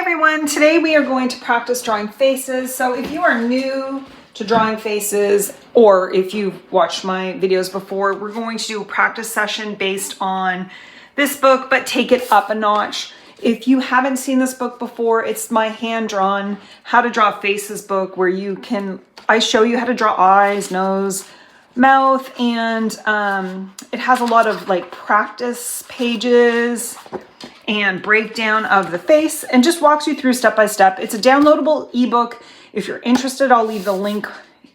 everyone, today we are going to practice drawing faces. So if you are new to drawing faces, or if you've watched my videos before, we're going to do a practice session based on this book, but take it up a notch. If you haven't seen this book before, it's my hand-drawn How to Draw Faces book, where I show you how to draw eyes, nose, mouth, and it has a lot of like practice pages and breakdown of the face and just walks you through step by step. It's a downloadable ebook. If you're interested, I'll leave the link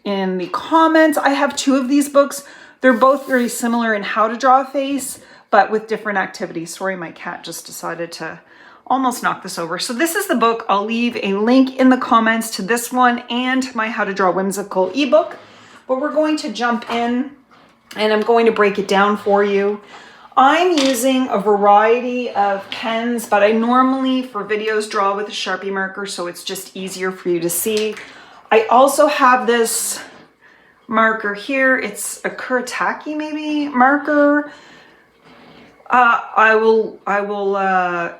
in the comments. I have two of these books. They're both very similar in how to draw a face, but with different activities. Sorry, my cat just decided to almost knock this over. So this is the book. I'll leave a link in the comments to this one and my How to Draw Whimsical ebook. But we're going to jump in and I'm going to break it down for you. I'm using a variety of pens, but I normally, for videos, draw with a Sharpie marker, so it's just easier for you to see. I also have this marker here. It's a Kuretake, maybe, marker. I will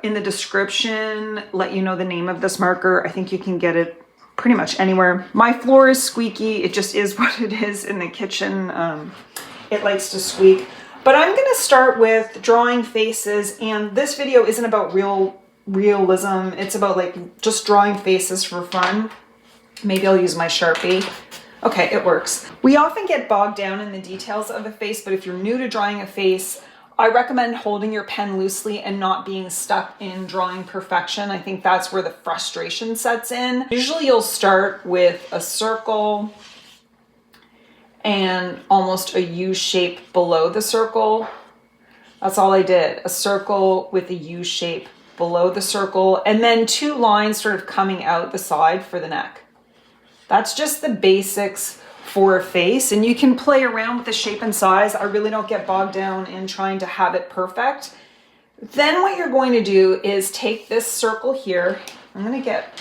in the description let you know the name of this marker. I think you can get it pretty much anywhere. My floor is squeaky. It just is what it is in the kitchen. It likes to squeak. But I'm going to start with drawing faces, and this video isn't about realism. It's about like just drawing faces for fun. Maybe I'll use my Sharpie. Okay, it works. We often get bogged down in the details of a face, but if you're new to drawing a face, I recommend holding your pen loosely and not being stuck in drawing perfection. I think that's where the frustration sets in. Usually you'll start with a circle and almost a U shape below the circle. That's all I did. A circle with a U shape below the circle, and then two lines sort of coming out the side for the neck. That's just the basics for a face, and you can play around with the shape and size. I really don't get bogged down in trying to have it perfect. Then what you're going to do is take this circle here. I'm gonna get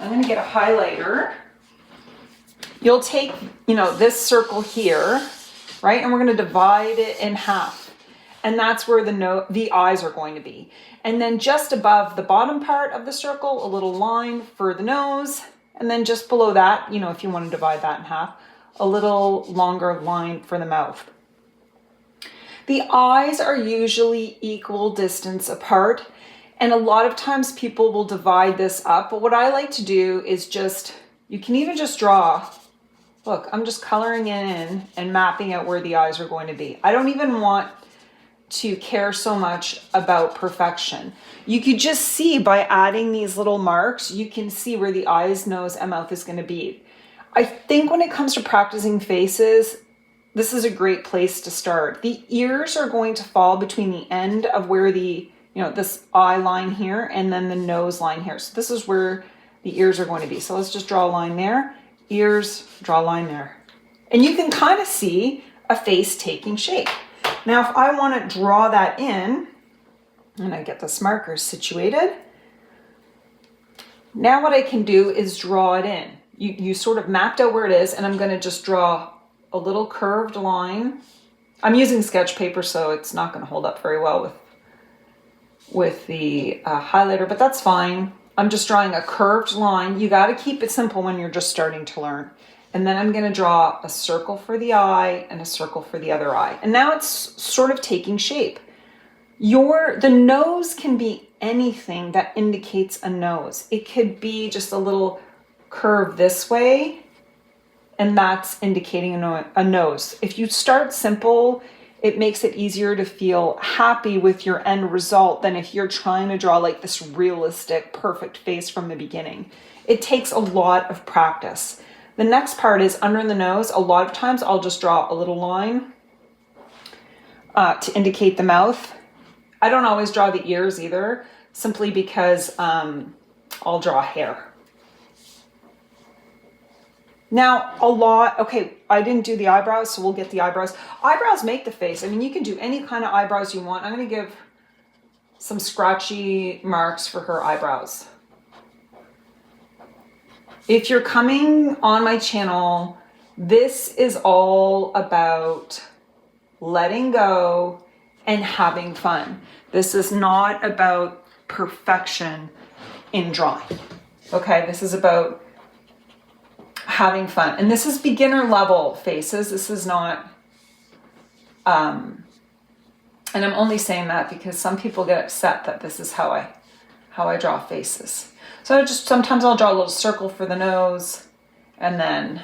a highlighter. You'll take, this circle here, right? And we're going to divide it in half. And that's where the eyes are going to be. And then just above the bottom part of the circle, a little line for the nose. And then just below that, if you want to divide that in half, a little longer line for the mouth. The eyes are usually equal distance apart. And a lot of times people will divide this up. But what I like to do is you can even just draw. Look, I'm just coloring in and mapping out where the eyes are going to be. I don't even want to care so much about perfection. You could just see by adding these little marks, you can see where the eyes, nose, and mouth is going to be. I think when it comes to practicing faces, this is a great place to start. The ears are going to fall between the end of where this eye line here and then the nose line here. So this is where the ears are going to be. So let's just draw a line there. Ears, draw a line there. And you can kind of see a face taking shape. Now, if I want to draw that in, and I get this marker situated, now what I can do is draw it in. You sort of mapped out where it is, and I'm going to just draw a little curved line. I'm using sketch paper, so it's not going to hold up very well with the highlighter, but that's fine. I'm just drawing a curved line. You got to keep it simple when you're just starting to learn. And then I'm going to draw a circle for the eye and a circle for the other eye. And now it's sort of taking shape. The nose can be anything that indicates a nose. It could be just a little curve this way, and that's indicating a nose. If you start simple, it makes it easier to feel happy with your end result than if you're trying to draw like this realistic, perfect face from the beginning. It takes a lot of practice. The next part is under the nose. A lot of times I'll just draw a little line to indicate the mouth. I don't always draw the ears either, simply because I'll draw hair. Now, okay, I didn't do the eyebrows, so we'll get the eyebrows. Eyebrows make the face. I mean, you can do any kind of eyebrows you want. I'm going to give some scratchy marks for her eyebrows. If you're coming on my channel, this is all about letting go and having fun. This is not about perfection. in drawing. Okay, this is about having fun. And this is beginner level faces. This is not, and I'm only saying that because some people get upset that this is how I draw faces. So sometimes I'll draw a little circle for the nose, and then,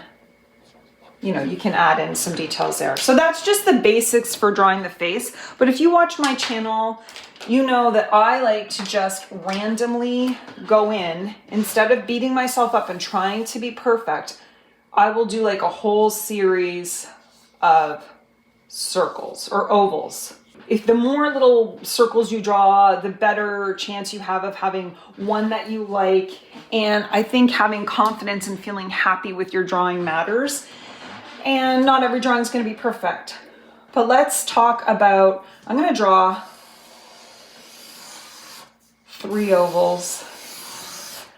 you know, you can add in some details there. So that's just the basics for drawing the face. But if you watch my channel, you know that I like to just randomly go in. Instead of beating myself up and trying to be perfect, I will do like a whole series of circles or ovals. If the more little circles you draw, the better chance you have of having one that you like. And I think having confidence and feeling happy with your drawing matters. And not every drawing is going to be perfect. But let's talk about, I'm going to draw 3 ovals.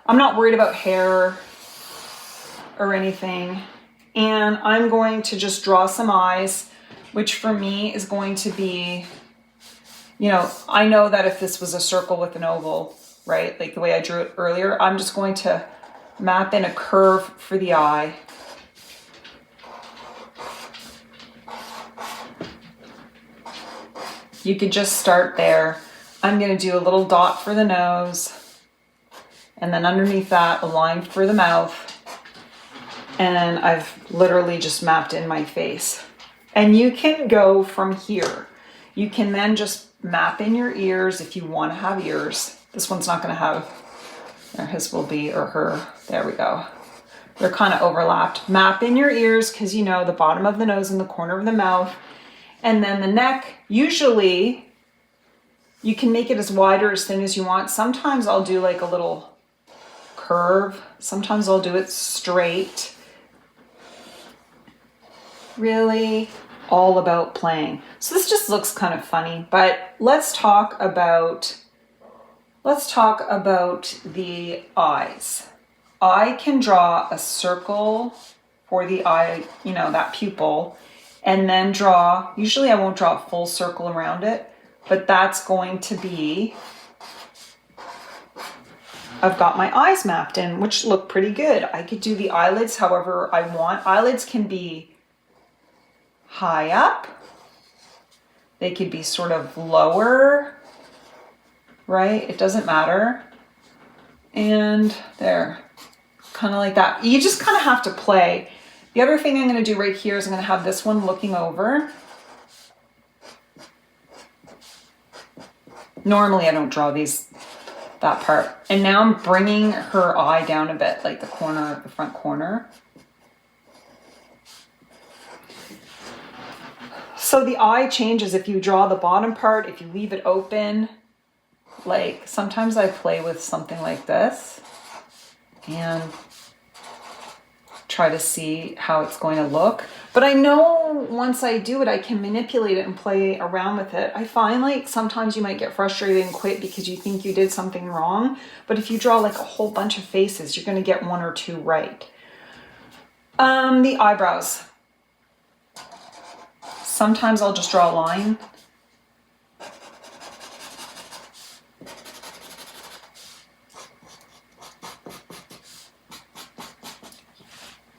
I'm not worried about hair or anything. And I'm going to just draw some eyes, which for me is going to be, you know, I know that if this was a circle with an oval, right, like the way I drew it earlier, I'm just going to map in a curve for the eye. You could just start there. I'm going to do a little dot for the nose, and then underneath that, a line for the mouth. And I've literally just mapped in my face. And you can go from here. You can then just map in your ears if you want to have ears. This one's not going to have, or his will be, or her. There we go. They're kind of overlapped. Map in your ears because you know the bottom of the nose and the corner of the mouth. And then the neck, usually you can make it as wide or as thin as you want. Sometimes I'll do like a little curve. Sometimes I'll do it straight. Really all about playing. So this just looks kind of funny, but let's talk about the eyes. I can draw a circle for the eye, you know, that pupil, and then draw, usually I won't draw a full circle around it, but that's going to be, I've got my eyes mapped in, which look pretty good. I could do the eyelids however I want. Eyelids can be high up. They could be sort of lower, right? It doesn't matter. And there, kind of like that. You just kind of have to play. The other thing I'm going to do right here is I'm going to have this one looking over. Normally I don't draw that part. And now I'm bringing her eye down a bit, like the corner, the front corner. So the eye changes if you draw the bottom part, if you leave it open. Like sometimes I play with something like this and try to see how it's going to look. But I know once I do it, I can manipulate it and play around with it. I find like sometimes you might get frustrated and quit because you think you did something wrong. But if you draw like a whole bunch of faces, you're going to get 1 or 2 right. The eyebrows. Sometimes I'll just draw a line.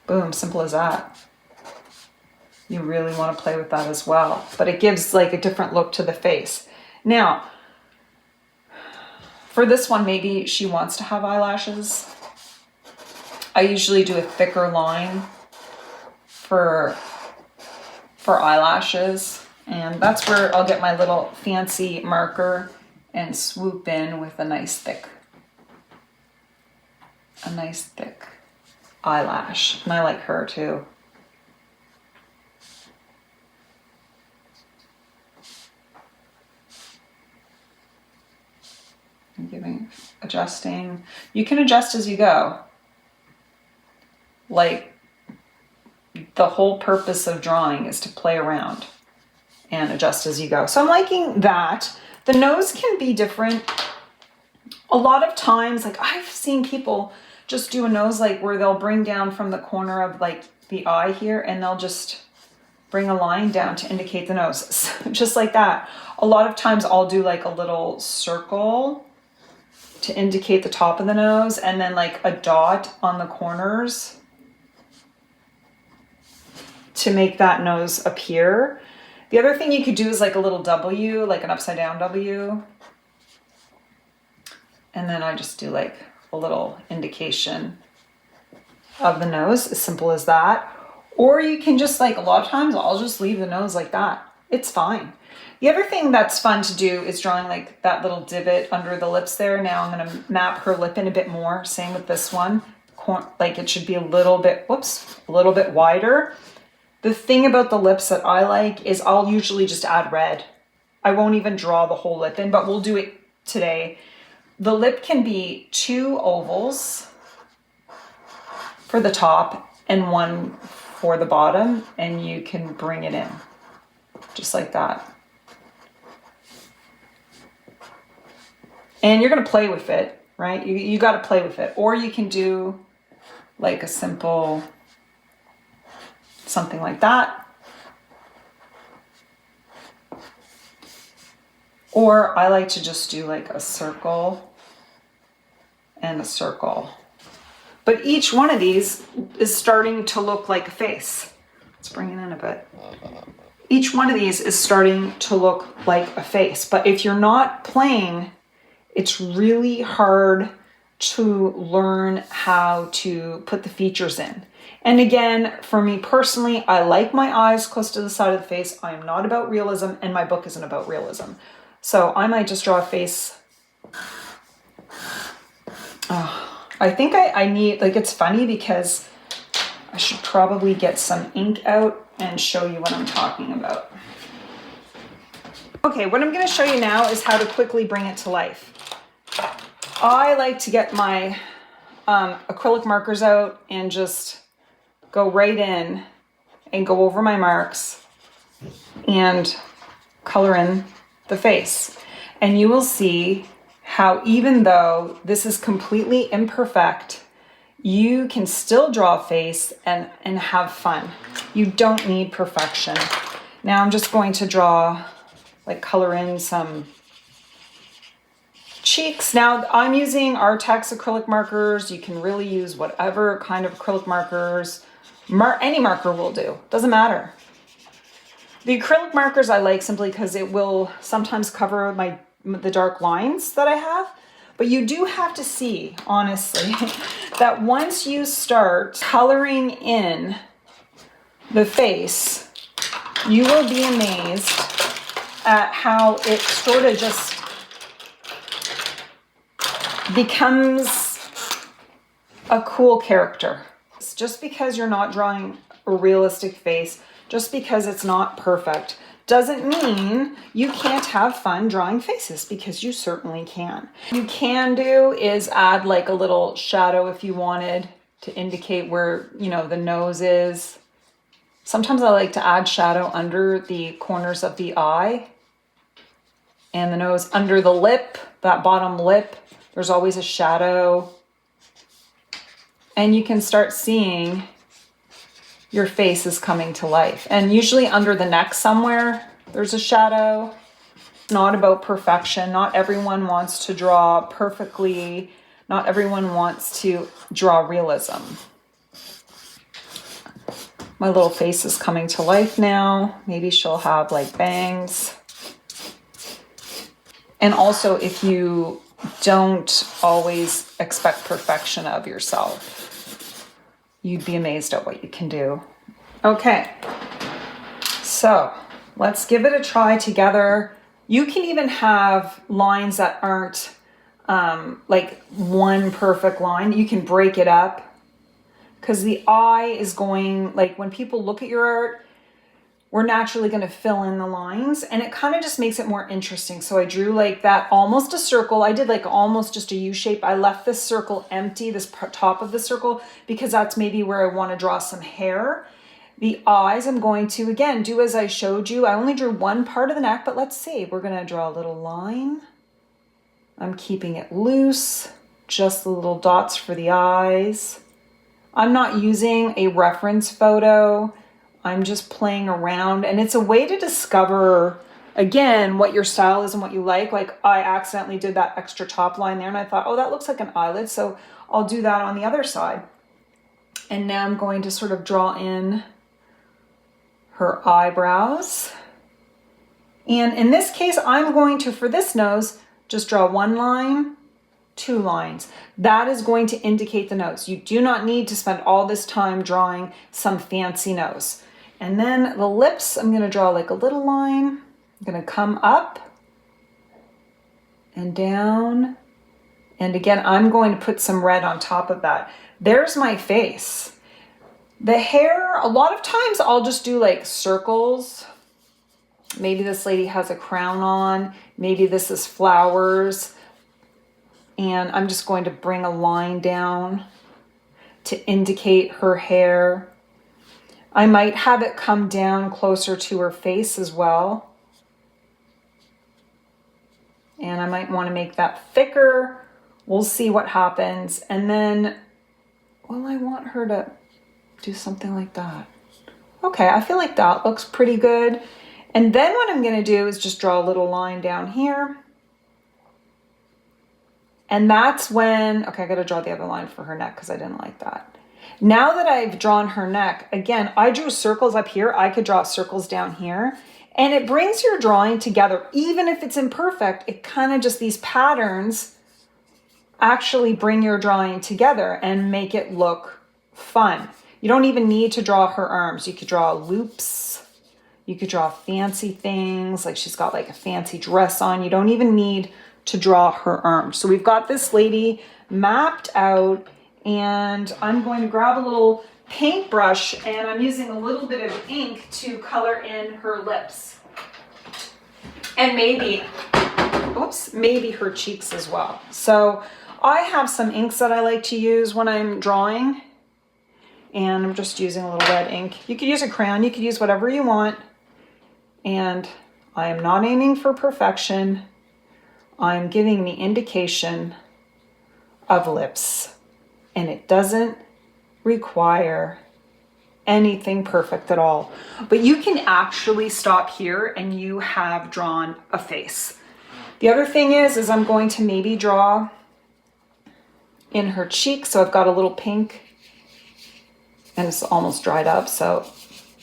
Boom, simple as that. You really want to play with that as well. But it gives like a different look to the face. Now, for this one, maybe she wants to have eyelashes. I usually do a thicker line for eyelashes. And that's where I'll get my little fancy marker and swoop in with a nice thick eyelash. And I like her too. I'm adjusting. You can adjust as you go. Like the whole purpose of drawing is to play around and adjust as you go. So I'm liking that. The nose can be different. A lot of times, like I've seen people just do a nose like where they'll bring down from the corner of like the eye here and they'll just bring a line down to indicate the nose. Just like that. A lot of times I'll do like a little circle to indicate the top of the nose, and then like a dot on the corners to make that nose appear. The other thing you could do is like a little W, like an upside down W. And then I just do like a little indication of the nose, as simple as that. Or you can just like, a lot of times I'll just leave the nose like that. It's fine. The other thing that's fun to do is drawing like that little divot under the lips there. Now I'm gonna map her lip in a bit more. Same with this one. Like it should be a little bit, whoops, a little bit wider. The thing about the lips that I like is I'll usually just add red. I won't even draw the whole lip in, but we'll do it today. The lip can be 2 ovals for the top and 1 for the bottom, and you can bring it in just like that. And you're gonna play with it, right? You gotta play with it. Or you can do like a simple, something like that. Or I like to just do like a circle and a circle. But each one of these is starting to look like a face. Let's bring it in a bit. Each one of these is starting to look like a face. But if you're not playing, it's really hard to learn how to put the features in. And again, for me personally, I like my eyes close to the side of the face. I am not about realism, and my book isn't about realism. So I might just draw a face. I think I need, like, it's funny because I should probably get some ink out and show you what I'm talking about. Okay, what I'm going to show you now is how to quickly bring it to life. I like to get my acrylic markers out and just go right in and go over my marks and color in the face. And you will see how, even though this is completely imperfect, you can still draw a face and have fun. You don't need perfection. Now I'm just going to draw, like, color in some cheeks. Now I'm using Artex acrylic markers. You can really use whatever kind of acrylic markers. Any marker will do, doesn't matter. The acrylic markers I like simply because it will sometimes cover the dark lines that I have. But you do have to see, honestly, that once you start coloring in the face, you will be amazed at how it sort of just becomes a cool character. It's just because you're not drawing a realistic face, just because it's not perfect, doesn't mean you can't have fun drawing faces, because you certainly can. What you can do is add like a little shadow if you wanted to indicate where, you know, the nose is. Sometimes I like to add shadow under the corners of the eye and the nose, under the lip, that bottom lip. There's always a shadow. And you can start seeing your face is coming to life. And usually under the neck somewhere, there's a shadow. It's not about perfection. Not everyone wants to draw perfectly. Not everyone wants to draw realism. My little face is coming to life now. Maybe she'll have like bangs. And also, if you don't always expect perfection of yourself, you'd be amazed at what you can do. Okay, so let's give it a try together. You can even have lines that aren't like one perfect line. You can break it up, because the eye is going, like, when people look at your art, we're naturally going to fill in the lines, and it kind of just makes it more interesting. So I drew like that, almost a circle. I did like almost just a U shape. I left this circle empty, this top of the circle, because that's maybe where I want to draw some hair. The eyes, I'm going to, again, do as I showed you. I only drew one part of the neck, but let's see. We're going to draw a little line. I'm keeping it loose, just the little dots for the eyes. I'm not using a reference photo. I'm just playing around, and it's a way to discover again, what your style is and what you like. Like I accidentally did that extra top line there and I thought, oh, that looks like an eyelid. So I'll do that on the other side. And now I'm going to sort of draw in her eyebrows. And in this case, I'm going to, for this nose, just draw one line, two lines. That is going to indicate the nose. You do not need to spend all this time drawing some fancy nose. And then the lips, I'm going to draw like a little line. I'm going to come up and down. And again, I'm going to put some red on top of that. There's my face. The hair, a lot of times I'll just do like circles. Maybe this lady has a crown on. Maybe this is flowers. And I'm just going to bring a line down to indicate her hair. I might have it come down closer to her face as well. And I might want to make that thicker. We'll see what happens. And then, well, I want her to do something like that. Okay, I feel like that looks pretty good. And then what I'm going to do is just draw a little line down here. And that's when, okay, I got to draw the other line for her neck because I didn't like that. Now that I've drawn her neck, again, I drew circles up here. I could draw circles down here. And it brings your drawing together. Even if it's imperfect, it kind of just, these patterns actually bring your drawing together and make it look fun. You don't even need to draw her arms. You could draw loops. You could draw fancy things, like she's got like a fancy dress on. You don't even need to draw her arms. So we've got this lady mapped out, and I'm going to grab a little paintbrush and I'm using a little bit of ink to color in her lips. And maybe, oops, maybe her cheeks as well. So I have some inks that I like to use when I'm drawing, and I'm just using a little red ink. You could use a crayon, you could use whatever you want. And I am not aiming for perfection. I'm giving the indication of lips, and it doesn't require anything perfect at all. But you can actually stop here and you have drawn a face. The other thing is I'm going to maybe draw in her cheek. So I've got a little pink and it's almost dried up. So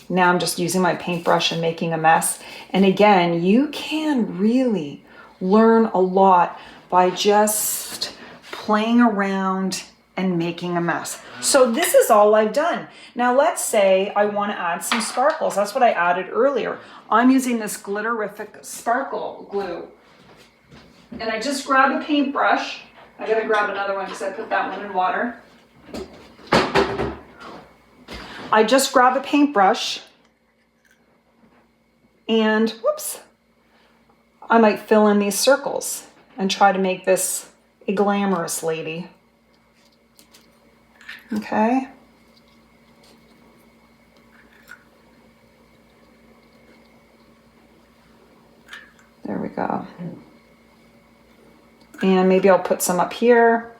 now I'm just using my paintbrush and making a mess. And again, you can really learn a lot by just playing around and making a mess. So this is all I've done. Now let's say I want to add some sparkles. That's what I added earlier. I'm using this glitterific sparkle glue. And I just grab a paintbrush. I gotta grab another one because I put that one in water. I just grab a paintbrush and whoops, I might fill in these circles and try to make this a glamorous lady. Okay. There we go. And maybe I'll put some up here.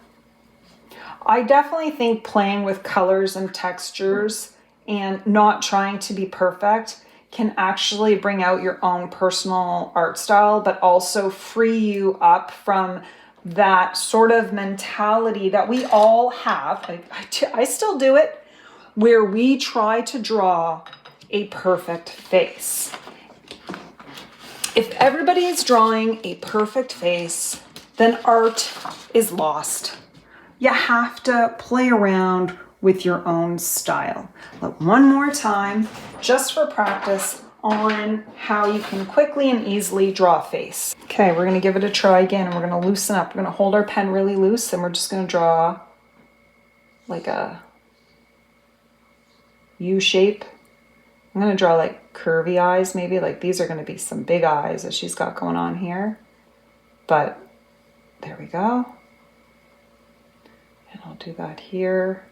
I definitely think playing with colors and textures and not trying to be perfect can actually bring out your own personal art style, but also free you up from that sort of mentality that we all have. I still do it, where we try to draw a perfect face. If everybody is drawing a perfect face, then art is lost. You have to play around with your own style. But one more time, just for practice, on how you can quickly and easily draw a face. Okay, we're gonna give it a try again, and we're gonna loosen up. We're gonna hold our pen really loose, and we're just gonna draw like a U shape. I'm gonna draw like curvy eyes, maybe. Like these are gonna be some big eyes that she's got going on here. But there we go. And I'll do that here.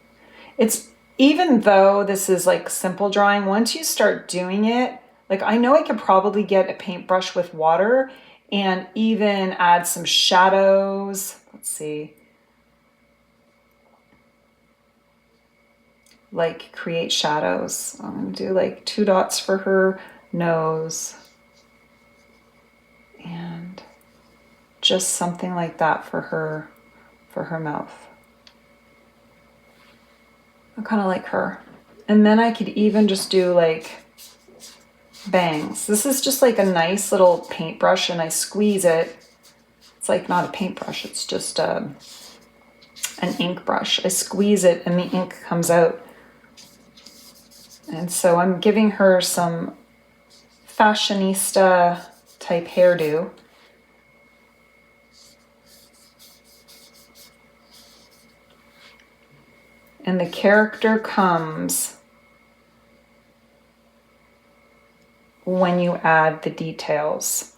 It's, even though this is like simple drawing, once you start doing it, like I know I could probably get a paintbrush with water and even add some shadows. Let's see. Like create shadows. I'm gonna do like 2 dots for her nose. just something like that for her mouth. I kind of like her. And then I could even just do like bangs. This is just like a nice little paintbrush, and I squeeze it. It's like not a paintbrush, it's just an ink brush. I squeeze it and the ink comes out. And so I'm giving her some fashionista type hairdo. And the character comes when you add the details.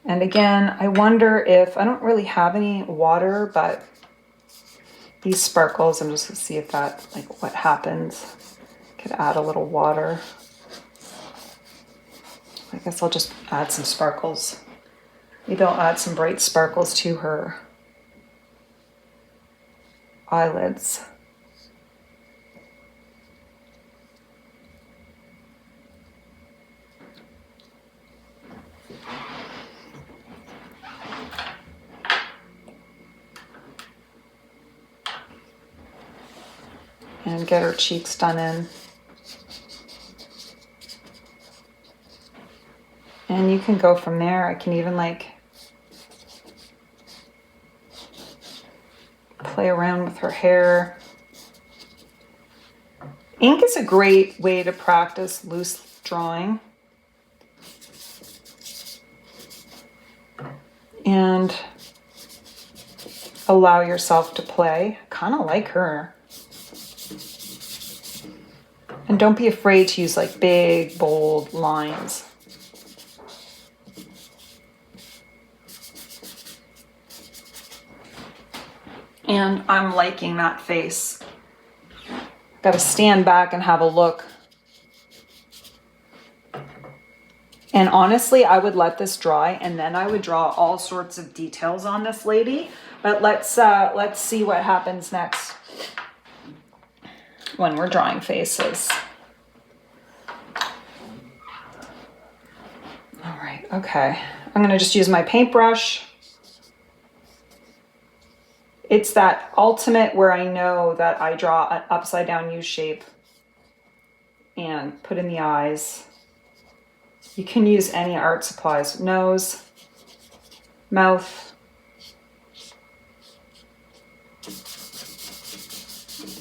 And again, I wonder if, I don't really have any water, but these sparkles, I'm just gonna see if that, like what happens. Could add a little water. I guess I'll just add some sparkles. Maybe I'll add some bright sparkles to her eyelids. And get her cheeks done in. And you can go from there. I can even like play around with her hair. Ink is a great way to practice loose drawing. And allow yourself to play. Kind of like her. And don't be afraid to use like big, bold lines. And I'm liking that face. Got to stand back and have a look. And honestly, I would let this dry and then I would draw all sorts of details on this lady. But let's see what happens next when we're drawing faces. All right, okay. I'm gonna just use my paintbrush. It's that ultimate where I know that I draw an upside down U shape and put in the eyes. You can use any art supplies. Nose, mouth.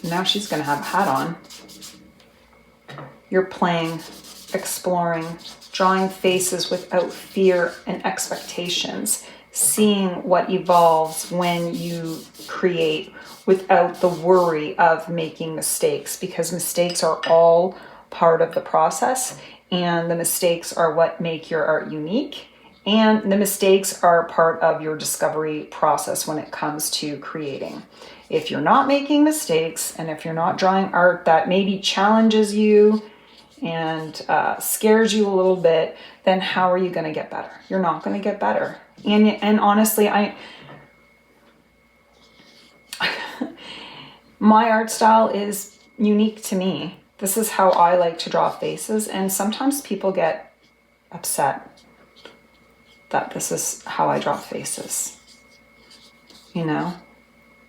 Now she's gonna have a hat on. You're playing, exploring, drawing faces without fear and expectations, seeing what evolves when you create without the worry of making mistakes, because mistakes are all part of the process, and the mistakes are what make your art unique, and the mistakes are part of your discovery process when it comes to creating. If you're not making mistakes, and if you're not drawing art that maybe challenges you and scares you a little bit, then how are you going to get better? You're not going to get better. And honestly, my art style is unique to me. This is how I like to draw faces, and sometimes people get upset that this is how I draw faces. You know,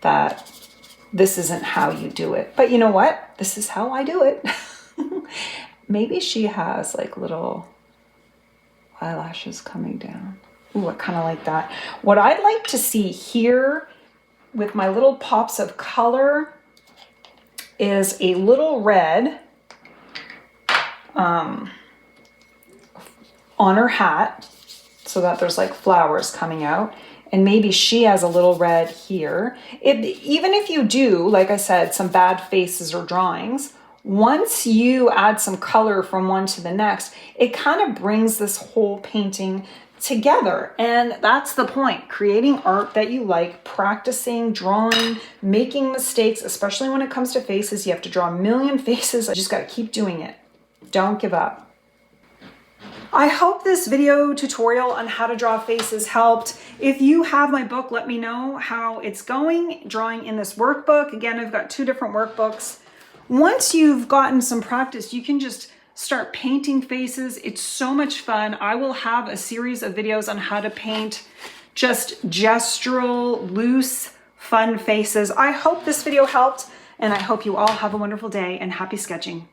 that this isn't how you do it. But you know what? This is how I do it. Maybe she has like little eyelashes coming down. Ooh, I kind of like that. What I'd like to see here with my little pops of color is a little red on her hat, so that there's like flowers coming out. And maybe she has a little red here. Even if you do, like I said, some bad faces or drawings, once you add some color from one to the next, it kind of brings this whole painting together. And that's the point. Creating art that you like, practicing, drawing, making mistakes, especially when it comes to faces. You have to draw a million faces. I just got to keep doing it. Don't give up. I hope this video tutorial on how to draw faces helped. If you have my book, let me know how it's going, drawing in this workbook. Again, I've got 2 different workbooks. Once you've gotten some practice, you can just start painting faces. It's so much fun. I will have a series of videos on how to paint just gestural, loose, fun faces. I hope this video helped, and I hope you all have a wonderful day and happy sketching.